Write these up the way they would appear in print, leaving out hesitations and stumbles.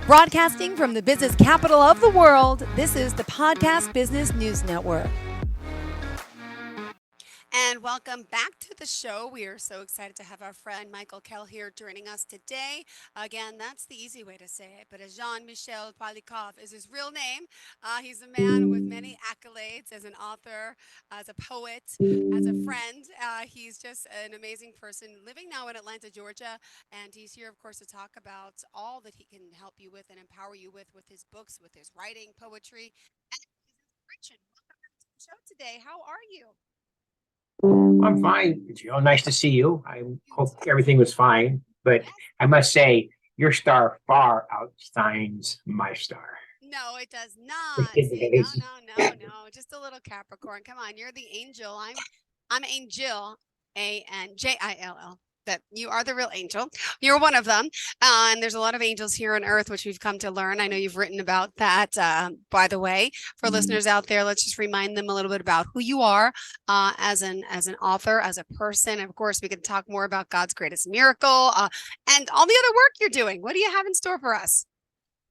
Broadcasting from the business capital of the world, this is the Podcast Business News Network. And welcome back to the show. We are so excited to have our friend Michel here joining us today. Again, that's the easy way to say it, but as Michel Polyakov is his real name. He's a man with many accolades as an author, as a poet, as a friend. He's just an amazing person living now in Atlanta, Georgia. And he's here, of course, to talk about all that he can help you with and empower you with his books, with his writing, poetry, and his inspiration. Welcome back to the show today. How are you? I'm fine, Joe. Nice to see you. I hope everything was fine, but I must say your star far outshines my star. No, it does not. See, no. Just a little Capricorn. Come on, you're the angel. I'm Angel, Anjill. That you are the real angel. You're one of them. And there's a lot of angels here on earth, which we've come to learn. I know you've written about that. By the way, for listeners out there, let's just remind them a little bit about who you are as an author, as a person. And of course, we can talk more about God's greatest miracle and all the other work you're doing. What do you have in store for us?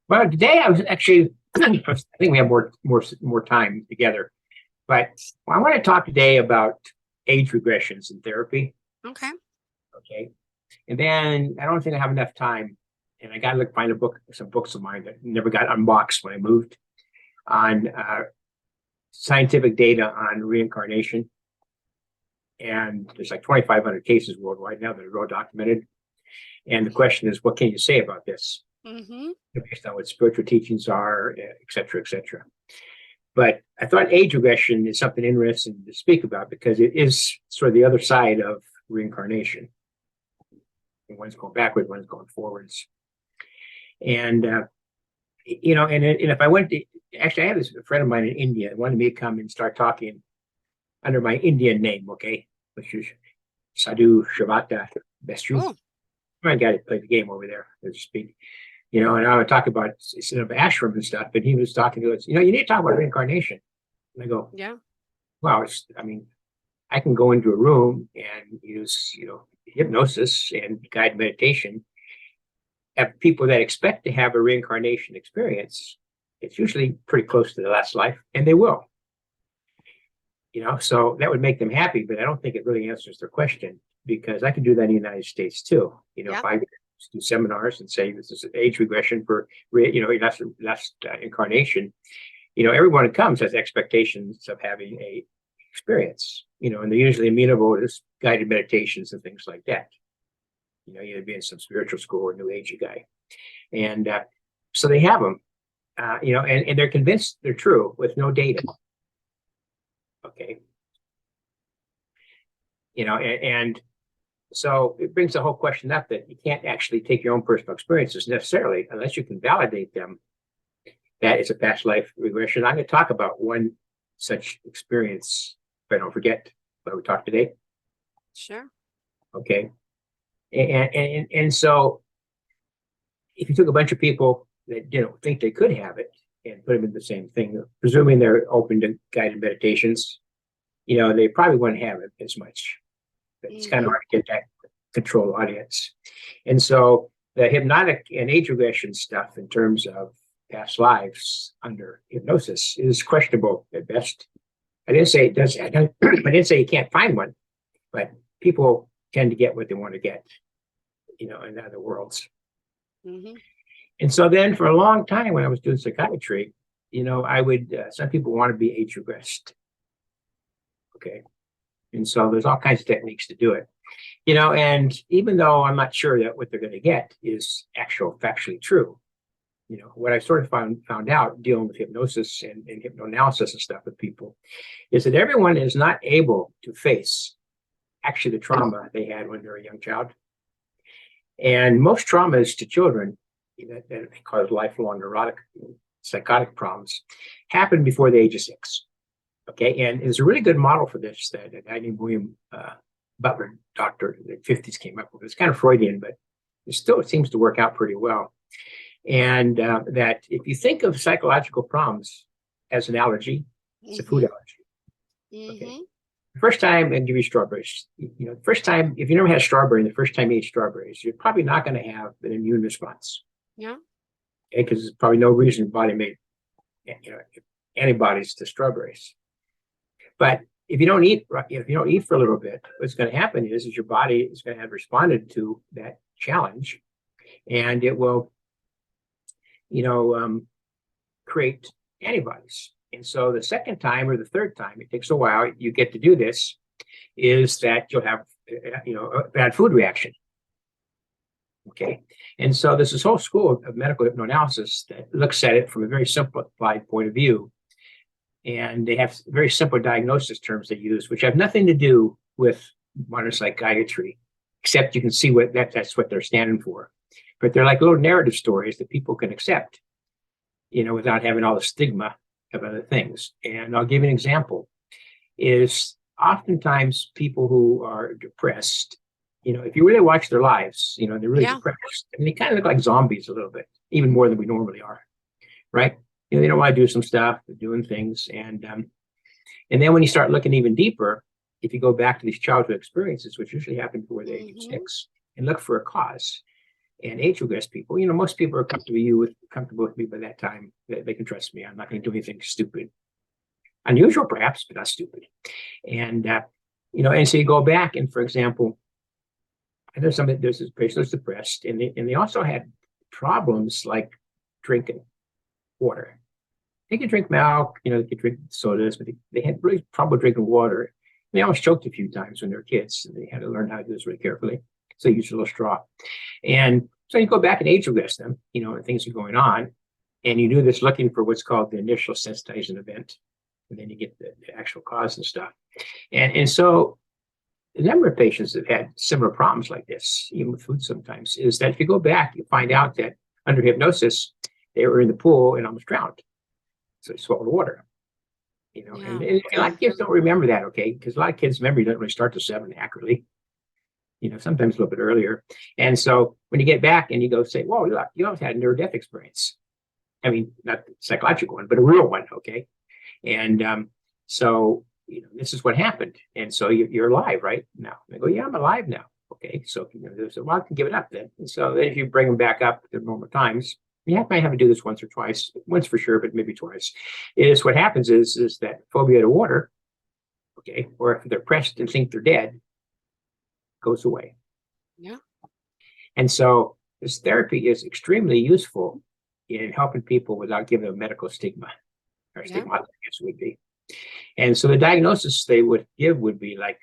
Well, today I was actually, I think we have more time together, but I want to talk today about age regressions in therapy. Okay. And then I don't think I have enough time, and I got to find some books of mine that never got unboxed when I moved, on scientific data on reincarnation. And there's like 2,500 cases worldwide now that are well documented. And the question is, what can you say about this? Based on what spiritual teachings are, et cetera, et cetera. But I thought age regression is something interesting to speak about because it is sort of the other side of reincarnation. One's going backwards, one's going forwards. And, and if I went to, actually, I have this friend of mine in India wanted me to come and start talking under my Indian name, which is Sadhu Shavata Bestru. My guy that played the game over there, so to speak. And I would talk about ashram and stuff, but he was talking to us, you need to talk about reincarnation. And I go, yeah. Well, I can go into a room and use, hypnosis and guided meditation. Have people that expect to have a reincarnation experience. It's usually pretty close to the last life, and they will. So that would make them happy, but I don't think it really answers their question, because I can do that in the United States too. If I do seminars and say this is age regression for, last incarnation, everyone who comes has expectations of having a experience, and they're usually amenable to guided meditations and things like that. Either be in some spiritual school or new agey guy. And so they have them, and they're convinced they're true with no data. Okay. And so it brings the whole question up that you can't actually take your own personal experiences necessarily unless you can validate them that it's a past life regression. I'm going to talk about one such experience, if I don't forget what we talked today. Sure. Okay. And so if you took a bunch of people that think they could have it and put them in the same thing, presuming they're open to guided meditations, they probably wouldn't have it as much. But it's kind of hard to get that control audience. And so the hypnotic and age regression stuff in terms of past lives under hypnosis is questionable at best. I didn't say it does. I didn't say you can't find one, but people tend to get what they want to get, in other worlds. And so then for a long time when I was doing psychiatry, I would, some people want to be age regressed. Okay. And so there's all kinds of techniques to do it, and even though I'm not sure that what they're going to get is factually true, what I sort of found out dealing with hypnosis and hypnoanalysis and stuff with people is that everyone is not able to face actually the trauma they had when they were a young child. And most traumas to children that cause lifelong neurotic, psychotic problems happen before the age of 6. Okay, and there's a really good model for this that a guy named William Butler, doctor in the 50s, came up with. It's kind of Freudian, but it seems to work out pretty well. And that if you think of psychological problems as an allergy, it's a food allergy. Okay. The first time, and give you strawberries. The first time, if you never had a strawberry, the first time you ate strawberries, you're probably not going to have an immune response. Yeah. because there's probably no reason your body made, antibodies to strawberries. But if you don't eat for a little bit, what's going to happen is your body is going to have responded to that challenge, and it will, create antibodies. And so the second time or the third time, it takes a while, you get to do this, is that you'll have, a bad food reaction. Okay. And so there's this whole school of medical hypnoanalysis that looks at it from a very simplified point of view. And they have very simple diagnosis terms they use, which have nothing to do with modern psychiatry, except you can see that's what they're standing for. But they're like little narrative stories that people can accept, without having all the stigma of other things. And I'll give you an example. Is oftentimes people who are depressed, if you really watch their lives, they're really depressed. I mean, they kind of look like zombies a little bit, even more than we normally are, right? They don't want to do some stuff, they're doing things. And then when you start looking even deeper, if you go back to these childhood experiences, which usually happen before the age of 6, and look for a cause. And age regressed people, most people are comfortable with me by that time. They can trust me. I'm not going to do anything stupid. Unusual, perhaps, but not stupid. And, and so you go back and, for example, there's this patient who's depressed, and they also had problems like drinking water. They could drink milk, they could drink sodas, but they had really trouble drinking water. And they almost choked a few times when they were kids, and they had to learn how to do this really carefully. So they used a little straw. And so you go back and age regress them, and things are going on, and you do this looking for what's called the initial sensitizing event. And then you get the actual cause and stuff. And so the number of patients that have had similar problems like this, even with food sometimes, is that if you go back, you find out that under hypnosis, they were in the pool and almost drowned. So they swallowed water. And a lot of kids don't remember that, okay? Because a lot of kids' memory doesn't really start to 7 accurately. Sometimes a little bit earlier. And so when you get back and you go say, whoa, look, you almost had a near-death experience. I mean, not the psychological one, but a real one, okay? And so, this is what happened. And so you're alive right now. And I go, yeah, I'm alive now. Okay, so, well, I can give it up then. And so then if you bring them back up to normal times, you might have to do this once or twice, once for sure, but maybe twice, is what happens is that phobia to water, okay, or if they're pressed and think they're dead, goes away. Yeah. And so this therapy is extremely useful in helping people without giving them medical stigma, or stigma, I guess would be. And so the diagnosis they would give would be like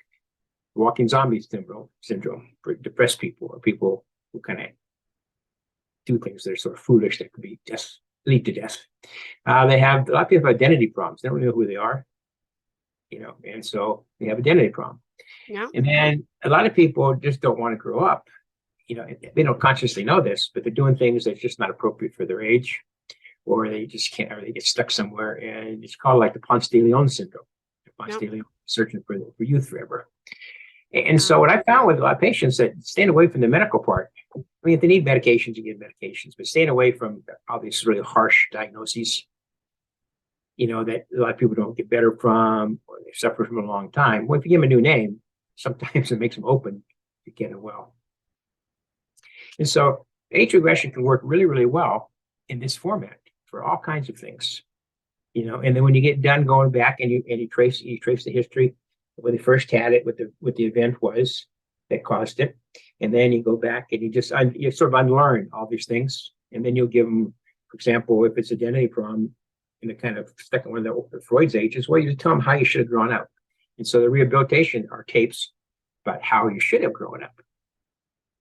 walking zombie syndrome for depressed people, or people who kind of do things that are sort of foolish that could be lead to death. They have a lot of people have identity problems. They don't know who they are, and so they have identity problem. Yeah. And then a lot of people just don't want to grow up. They don't consciously know this, but they're doing things that's just not appropriate for their age, or they just can't, or they get stuck somewhere. And it's called like the Ponce de Leon syndrome. Ponce de Leon searching for youth forever. And so what I found with a lot of patients that staying away from the medical part, I mean, if they need medications, you get medications, but staying away from all these really harsh diagnoses, that a lot of people don't get better from, or they suffer from a long time. Well, if you give them a new name, sometimes it makes them open to getting well. And so age regression can work really, really well in this format for all kinds of things, and then when you get done going back and you trace the history of when they first had it, what the event was that caused it. And then you go back and you sort of unlearn all these things. And then you'll give them, for example, if it's identity problem in the kind of second one of Freud's ages, well, you tell them how you should have grown up. And so the rehabilitation are tapes about how you should have grown up.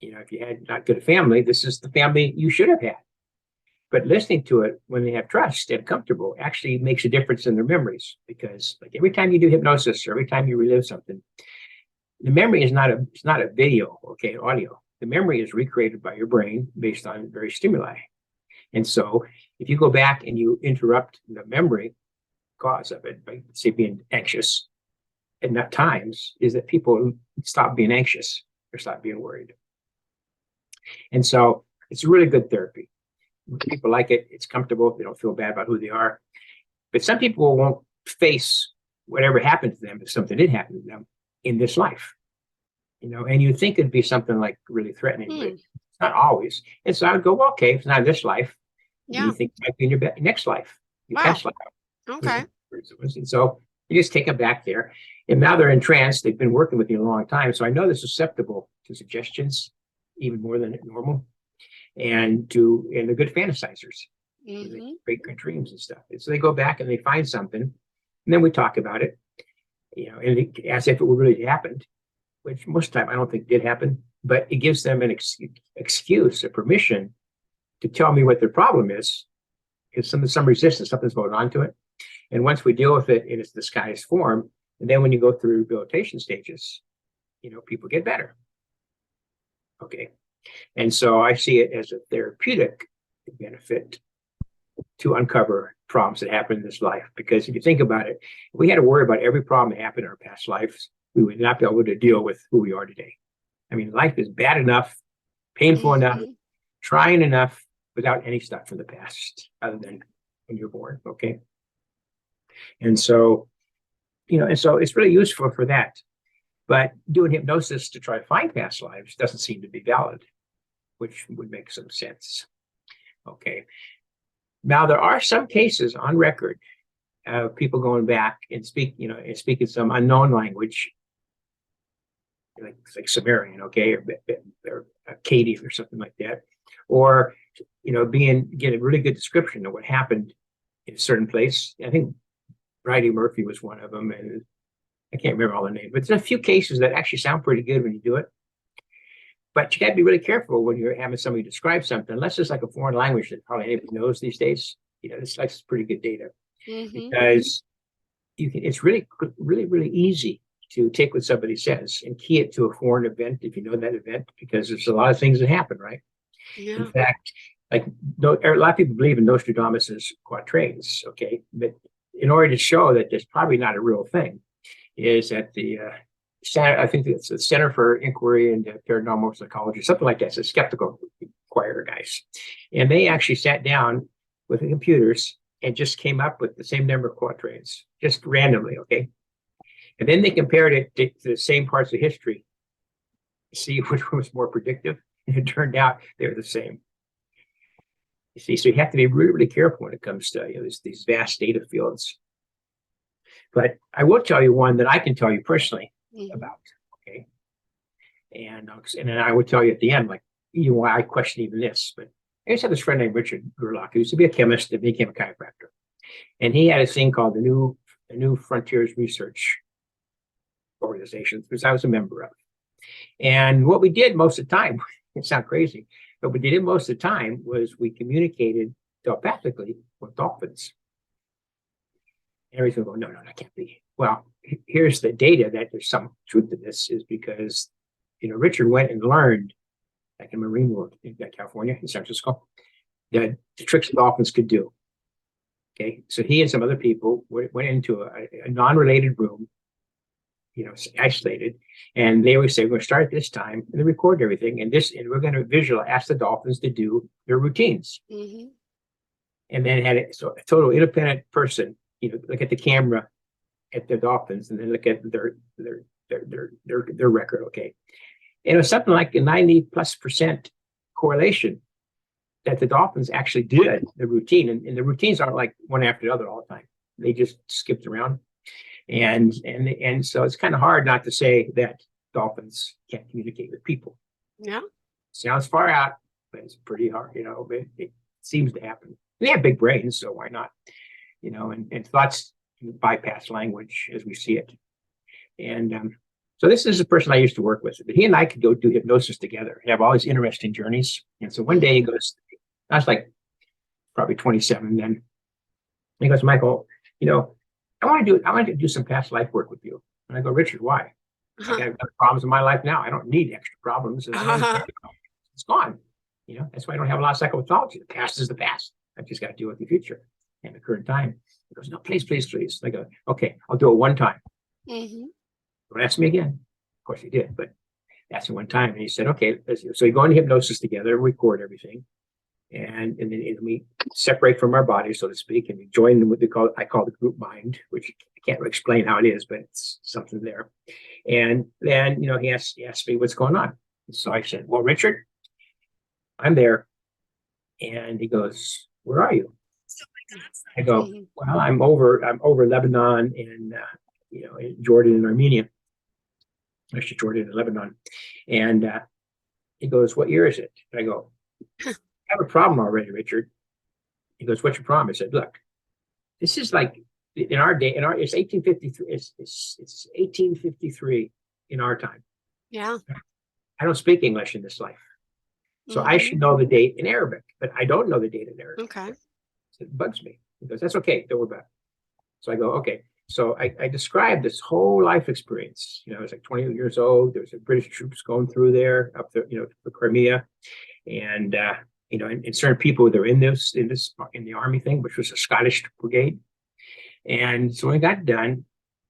If you had not good family, this is the family you should have had. But listening to it when they have trust and comfortable actually makes a difference in their memories, because like every time you do hypnosis or every time you relive something, the memory is not a video, okay, audio. The memory is recreated by your brain based on various stimuli. And so if you go back and you interrupt the memory cause of it by, say, being anxious, and at times is that people stop being anxious or stop being worried. And so it's a really good therapy. People like it. It's comfortable. They don't feel bad about who they are. But some people won't face whatever happened to them if something did happen to them in this life. And you'd think it'd be something like really threatening, but it's not always. And so I would go, well, okay, if it's not in this life, Yeah. You think it might be in your next life, your Wow. past life. Okay. And so you just take them back there. And now they're entranced. They've been working with you a long time. So I know they're susceptible to suggestions, even more than normal. And they're good fantasizers. Mm-hmm. They create good dreams and stuff. And so they go back and they find something. And then we talk about it, and as if it would really happened, which most of the time I don't think did happen. But it gives them an excuse, a permission to tell me what their problem is. Because some resistance, something's going on to it. And once we deal with it in its disguised form, and then when you go through rehabilitation stages, people get better. Okay. And so I see it as a therapeutic benefit to uncover problems that happen in this life. Because if you think about it, if we had to worry about every problem that happened in our past lives, we would not be able to deal with who we are today. I mean, life is bad enough, painful enough, trying enough without any stuff from the past other than when you're born. Okay. And so, it's really useful for that. But doing hypnosis to try to find past lives doesn't seem to be valid, which would make some sense. Okay. Now, there are some cases on record of people going back and speaking some unknown language, like Sumerian, okay, or Akkadian or something like that, or get a really good description of what happened in a certain place. I think Bridie Murphy was one of them, and I can't remember all the names, but there's a few cases that actually sound pretty good when you do it. But you got to be really careful when you're having somebody describe something, unless it's like a foreign language that hardly anybody knows these days. It's pretty good data because it's really, really, really easy to take what somebody says and key it to a foreign event if you know that event, because there's a lot of things that happen, right? Yeah. In fact, a lot of people believe in Nostradamus's quatrains, okay? But in order to show that there's probably not a real thing, is at the I think it's the Center for Inquiry into Paranormal Psychology, something like that. It's a skeptical choir guys. And they actually sat down with the computers and just came up with the same number of quatrains, just randomly, okay? And then they compared it to the same parts of history to see which one was more predictive. And it turned out they were the same. You see, so you have to be really, really careful when it comes to these vast data fields. But I will tell you one that I can tell you personally about, okay? And then I would tell you at the end, why I question even this. But I used to have this friend named Richard Gerlach, who used to be a chemist and became a chiropractor. And he had a thing called the New Frontiers Research Organization, which I was a member of. And what we did most of the time, it sounds crazy, but we did most of the time was we communicated telepathically with dolphins. And everything go, no, that can't be. Well, here's the data that there's some truth to this, is because, Richard went and learned, like in Marine World in California, in San Francisco, the tricks dolphins could do. Okay, so he and some other people went into a non-related room, isolated, and they would say, we're going to start at this time, and they record everything, and we're going to ask the dolphins to do their routines. And then had a total independent person, look at the camera at the dolphins, and then look at their record. Okay, and it was something like a 90+% correlation that the dolphins actually did the routine, and the routines aren't like one after the other all the time. They just skipped around, and so it's kind of hard not to say that dolphins can't communicate with people. Yeah, sounds far out, but it's pretty hard. It seems to happen. They have big brains, so why not? And thoughts bypass language as we see it. And so this is a person I used to work with. But he and I could go do hypnosis together, have all these interesting journeys. And so one day he goes, I was like probably 27 then. He goes, Michael, I want to do some past life work with you. And I go, Richard, why? I got problems in my life now. I don't need extra problems. It's gone. That's why I don't have a lot of psychopathology. The past is the past. I just got to deal with the future and the current time. He goes, no, please, please, please. I go, okay, I'll do it one time. Don't ask me again. Of course he did, but asked him one time, and he said, okay. So we go into hypnosis together and record everything. And then we separate from our body, so to speak, and we join what I call the group mind, which I can't really explain how it is, but it's something there. And then, he asked me what's going on. So I said, well, Richard, I'm there. And he goes, where are you? So my dad's I go, Mhm. well, I'm over Lebanon and, in Jordan and Armenia, actually Jordan and Lebanon. And he goes, what year is it? And I go, I have a problem already, Richard. He goes, what's your problem? I said, look, this is like in our day, it's 1853. It's 1853 in our time. Yeah. I don't speak English in this life. So I should know the date in Arabic, but I don't know the date in Arabic. Okay. So it bugs me. He goes, that's okay. Don't worry about it. So I go, okay. So I described this whole life experience. I was like 20 years old. There was British troops going through there up the, the Crimea. And, and certain people that were in the army thing, which was a Scottish brigade. And so when I got done,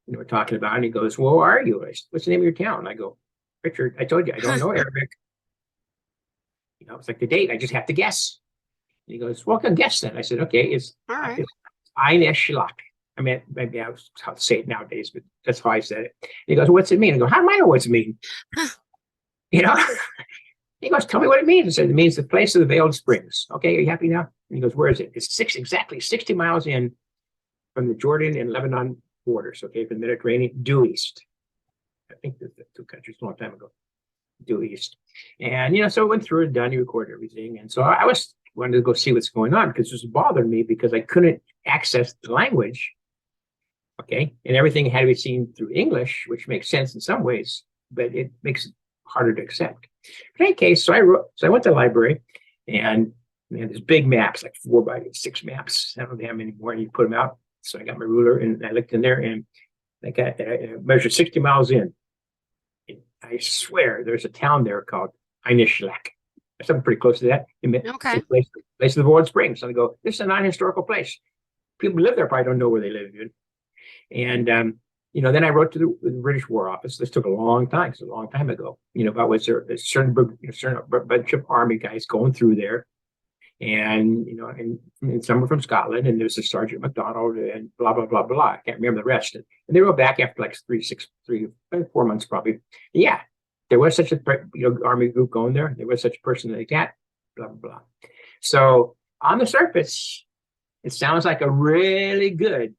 we're talking about it, and he goes, well, where are you? What's the name of your town? I go, Richard, I told you, I don't know Arabic. It's like the date. I just have to guess. And he goes, well, I can guess then. I said, okay, it's All right. Ein Shlak. I mean, maybe I was how to say it nowadays, but that's how I said it. And he goes, what's it mean? I go, how do I know what's it mean? He goes, tell me what it means. I said, it means the place of the veiled springs. Okay, are you happy now? And he goes, where is it? It's exactly 60 miles in from the Jordan and Lebanon borders, okay, from the Mediterranean, due east. I think the two countries a long time ago, due east. And, so I went through it, done, he recorded everything. And so I wanted to go see what's going on because it was bothering me because I couldn't access the language. Okay. And everything had to be seen through English, which makes sense in some ways, but it makes it harder to accept. In any case, so I went to the library and they had these big maps, like 4x6 maps. I don't have them anymore. And you put them out. So I got my ruler and I looked in there and I measured 60 miles in. And I swear there's a town there called Einishlak. Something pretty close to that. Okay. Place of the Void Springs. So I go, this is a non-historical place. People who live there probably don't know where they live. And, then I wrote to the British War Office. This took a long time. It's a long time ago. About was there a certain bunch of army guys going through there. And, and some were from Scotland, and there's a Sergeant MacDonald and blah, blah, blah, blah. I can't remember the rest. And they wrote back after like 4 months probably. Yeah, there was such a army group going there. There was such a person like that, blah, blah, blah. So on the surface, it sounds like a really good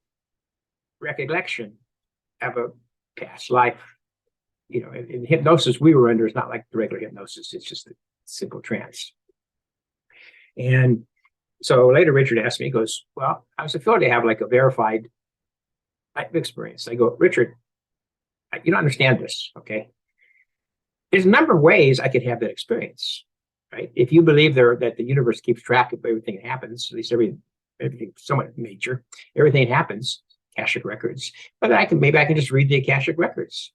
recollection of a past life. In hypnosis we were under is not like the regular hypnosis. It's just a simple trance. And so later Richard asked me, he goes, well, I was feeling to have like a verified life experience. I go, Richard, you don't understand this, okay? There's a number of ways I could have that experience, right? If you believe that the universe keeps track of everything that happens, at least everything somewhat major, everything that happens, Akashic records. But maybe I can just read the Akashic records.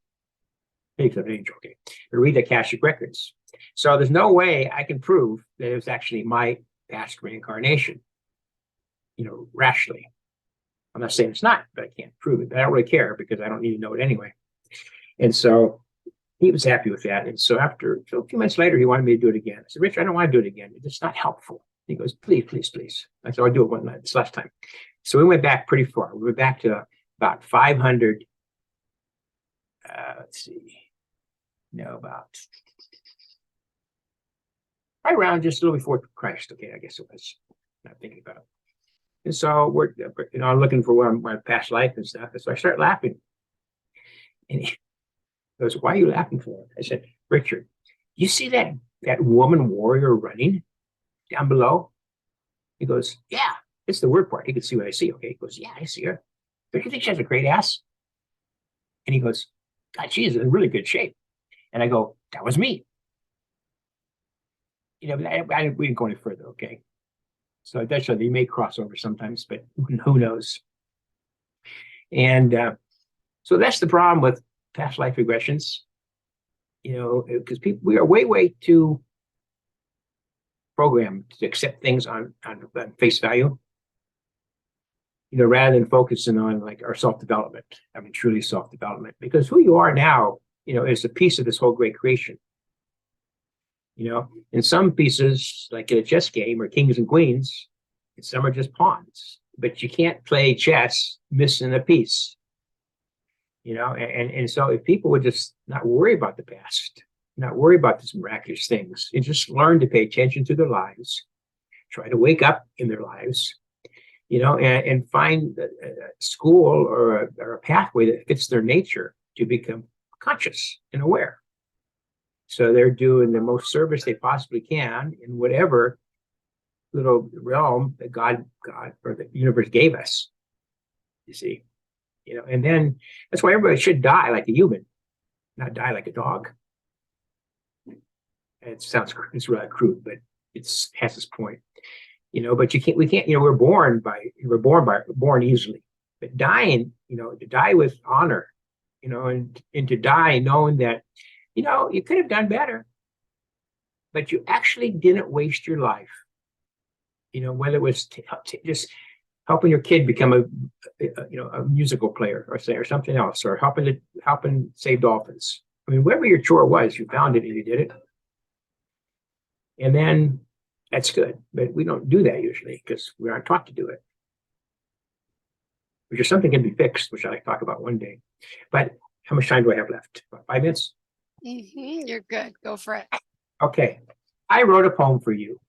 Maybe I'm an angel, okay? Or read the Akashic records. So there's no way I can prove that it was actually my past reincarnation, rationally. I'm not saying it's not, but I can't prove it. But I don't really care because I don't need to know it anyway. And so he was happy with that. And so a few months later, he wanted me to do it again. I said, Richard, I don't want to do it again. It's not helpful. He goes, please, please, please. I said, I'll do it one night, this last time. So we went back pretty far. We went back to about 500, about right around just a little before Christ. Okay, I guess it was. Not thinking about it. And so I'm looking for my past life and stuff. And so I start laughing. And he goes, why are you laughing for? I said, Richard, you see that woman warrior running down below? He goes, yeah, it's the word part. He could see what I see. Okay. He goes, yeah, I see her. Don't you think she has a great ass? And he goes, God, she is in really good shape. And I go, that was me. We didn't go any further. Okay. So that's they may cross over sometimes, but who knows? And so that's the problem with past life regressions, because we are way too programmed to accept things on face value, rather than focusing on like our self-development. I mean, truly self-development, because who you are now, is a piece of this whole great creation. In some pieces, like in a chess game or kings and queens, and some are just pawns, but you can't play chess missing a piece, and so if people would just not worry about the past, not worry about these miraculous things, and just learn to pay attention to their lives, try to wake up in their lives, and find a school or a pathway that fits their nature to become conscious and aware. So they're doing the most service they possibly can in whatever little realm that God or the universe gave us, you see. And then that's why everybody should die like a human, not die like a dog. And it's really crude, but it has this point. But we can't, we're born easily, but dying, to die with honor, and to die knowing that, you could have done better, but you actually didn't waste your life. Whether it was just helping your kid become a musical player or something else, or helping save dolphins. I mean, whatever your chore was, you found it and you did it. And then that's good, but we don't do that usually because we aren't taught to do it. Which is something can be fixed, which I'll talk about one day. But how much time do I have left? About 5 minutes? You're good. Go for it. Okay. I wrote a poem for you.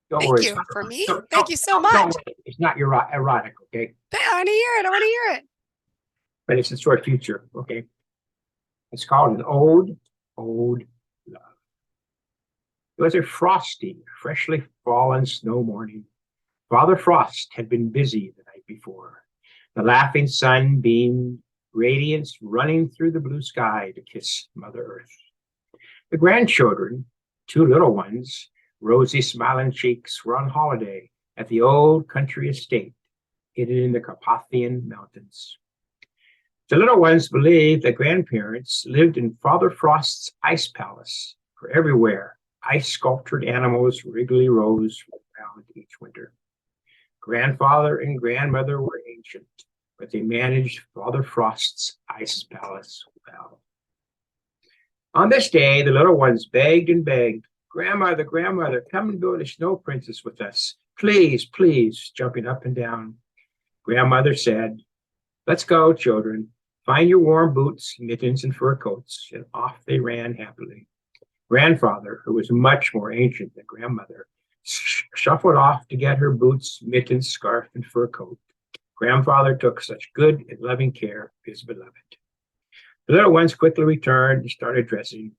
Don't worry. Thank you. For me? Thank you so much. It's not erotic, okay? I want to hear it. But it's a short future, okay? It's called An Ode Love. It was a frosty, freshly fallen snow morning. Father Frost had been busy the night before. The laughing sun beamed, radiance running through the blue sky to kiss Mother Earth. The grandchildren, 2 little ones, rosy smiling cheeks, were on holiday at the old country estate hidden in the Carpathian Mountains. The little ones believed that grandparents lived in Father Frost's ice palace, for everywhere ice-sculptured animals wriggly rose around each winter. Grandfather and grandmother were ancient, but they managed Father Frost's ice palace well. On this day, the little ones begged and begged, "Grandmother, grandmother, come and build a snow princess with us. Please, please," jumping up and down. Grandmother said, "Let's go, children. Find your warm boots, mittens, and fur coats," and off they ran happily. Grandfather, who was much more ancient than grandmother, shuffled off to get her boots, mittens, scarf, and fur coat. Grandfather took such good and loving care of his beloved. The little ones quickly returned and started dressing.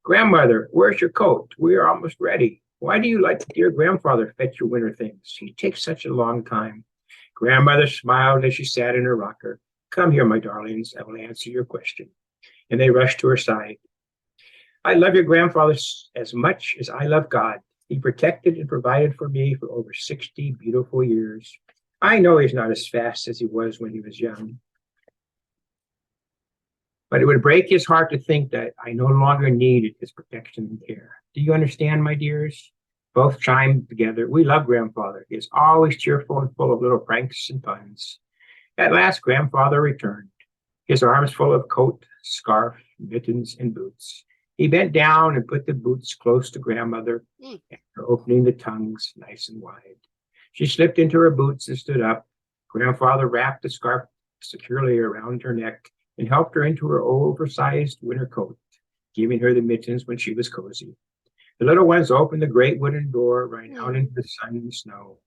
"Grandmother, where's your coat? We are almost ready. Why do you let dear grandfather fetch your winter things? He takes such a long time." Grandmother smiled as she sat in her rocker. "Come here, my darlings. I will answer your question." And they rushed to her side. "I love your grandfather as much as I love God. He protected and provided for me for over 60 beautiful years. I know he's not as fast as he was when he was young. But it would break his heart to think that I no longer needed his protection and care. Do you understand, my dears?" Both chimed together. "We love grandfather. He is always cheerful and full of little pranks and puns." At last, grandfather returned, his arms full of coat, scarf, mittens, and boots. He bent down and put the boots close to grandmother, after opening the tongues nice and wide. She slipped into her boots and stood up. Grandfather wrapped the scarf securely around her neck and helped her into her oversized winter coat, giving her the mittens when she was cozy. The little ones opened the great wooden door right out into the sun and snow.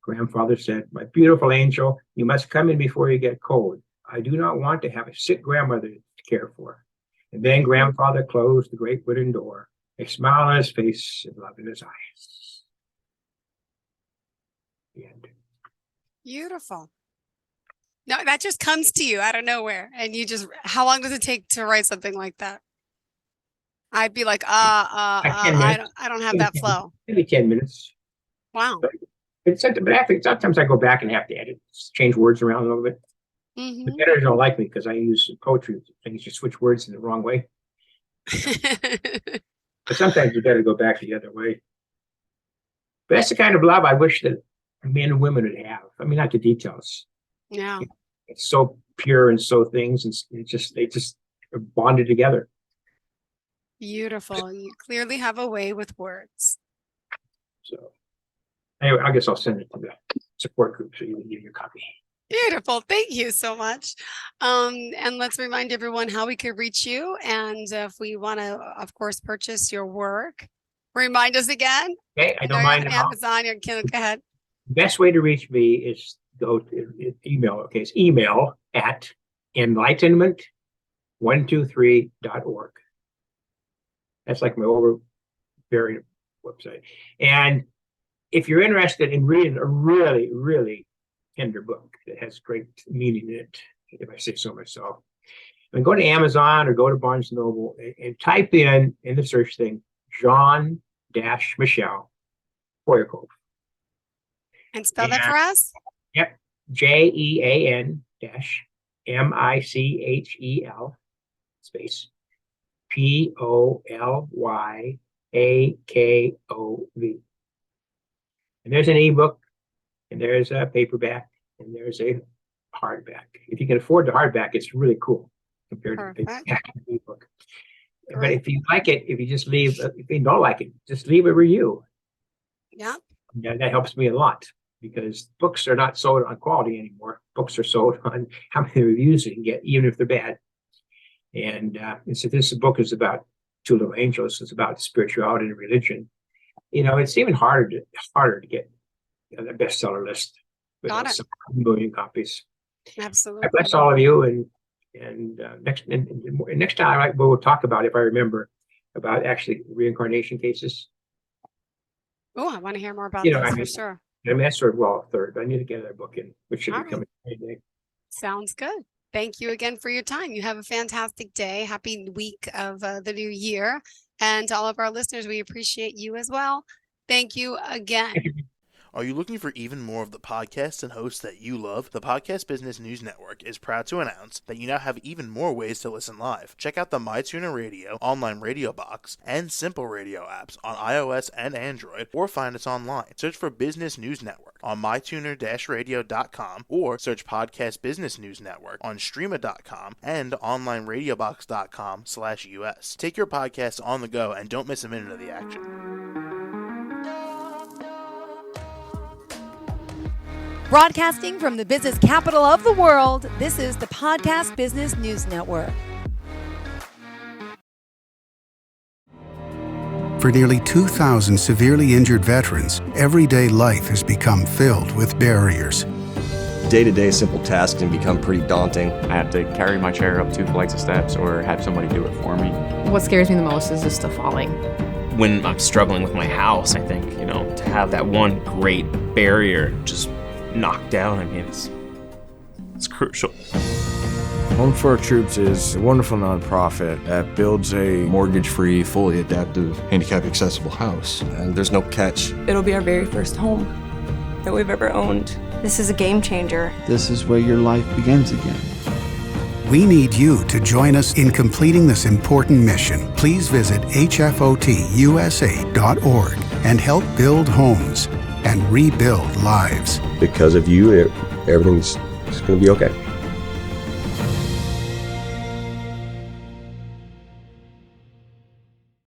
Grandfather said, "My beautiful angel, you must come in before you get cold. I do not want to have a sick grandmother to care for." And then grandfather closed the great wooden door, a smile on his face and love in his eyes. The end. Beautiful. No, that just comes to you out of nowhere. And how long does it take to write something like that? I'd be like, I don't have that flow. Maybe 10 minutes. Wow. But I think sometimes I go back and have to edit, change words around a little bit. The editors don't like me because I use poetry things, you switch words in the wrong way. But sometimes you got to go back the other way. But that's the kind of love I wish that men and women would have. I mean, not the details. Yeah. It's so pure and so things, and they just are bonded together. Beautiful. You clearly have a way with words. So anyway, I guess I'll send it to the support group so you can give your copy. Beautiful. Thank you so much. And let's remind everyone how we could reach you. And if we want to, of course, purchase your work. Remind us again. Okay, I don't know mind you're at on all. Amazon. Go ahead. Best way to reach me is go to email. Okay, it's email at enlightenment123.org. That's like my overbearing website. And if you're interested in reading a really, really tender book that has great meaning in it, if I say so myself, and go to Amazon or go to Barnes & Noble and type in the search thing, Jean-Michel Polyakov. And spell that for us. Yep. JEAN-MICHEL space POLYAKOV. And there's an ebook, and there's a paperback, and there's a hardback. If you can afford the hardback, it's really cool compared to the ebook. But if you like it, if you don't like it, just leave a review. Yeah. That helps me a lot, because books are not sold on quality anymore. Books are sold on how many reviews you can get, even if they're bad. And so this book is about Two Little Angels. It's about spirituality and religion. It's even harder to get the bestseller list with some million copies. Absolutely. I bless all of you, and next time we'll talk about, if I remember, about actually reincarnation cases. Oh, I want to hear more about this for sure. That's sort of a third, but I need to get that book in, which should be coming today. Sounds good. Thank you again for your time. You have a fantastic day. Happy week of the new year. And to all of our listeners, we appreciate you as well. Thank you again. Are you looking for even more of the podcasts and hosts that you love? The Podcast Business News Network is proud to announce that you now have even more ways to listen live. Check out the MyTuner Radio, online radio box, and Simple Radio apps on iOS and Android, or find us online. Search for Business News Network on mytuner-radio.com, or search Podcast Business News Network on streama.com and onlineradiobox.com/US. Take your podcast on the go and don't miss a minute of the action. Broadcasting from the business capital of the world, this is the Podcast Business News Network. For nearly 2,000 severely injured veterans, everyday life has become filled with barriers. Day-to-day simple tasks can become pretty daunting. I have to carry my chair up 2 flights of steps or have somebody do it for me. What scares me the most is just the falling. When I'm struggling with my house, I think, to have that one great barrier just knocked down, it's crucial. Home for Our Troops is a wonderful nonprofit that builds a mortgage-free, fully adaptive, handicap-accessible house. And there's no catch. It'll be our very first home that we've ever owned. This is a game changer. This is where your life begins again. We need you to join us in completing this important mission. Please visit hfotusa.org and help build homes and rebuild lives. Because of you, everything's going to be okay.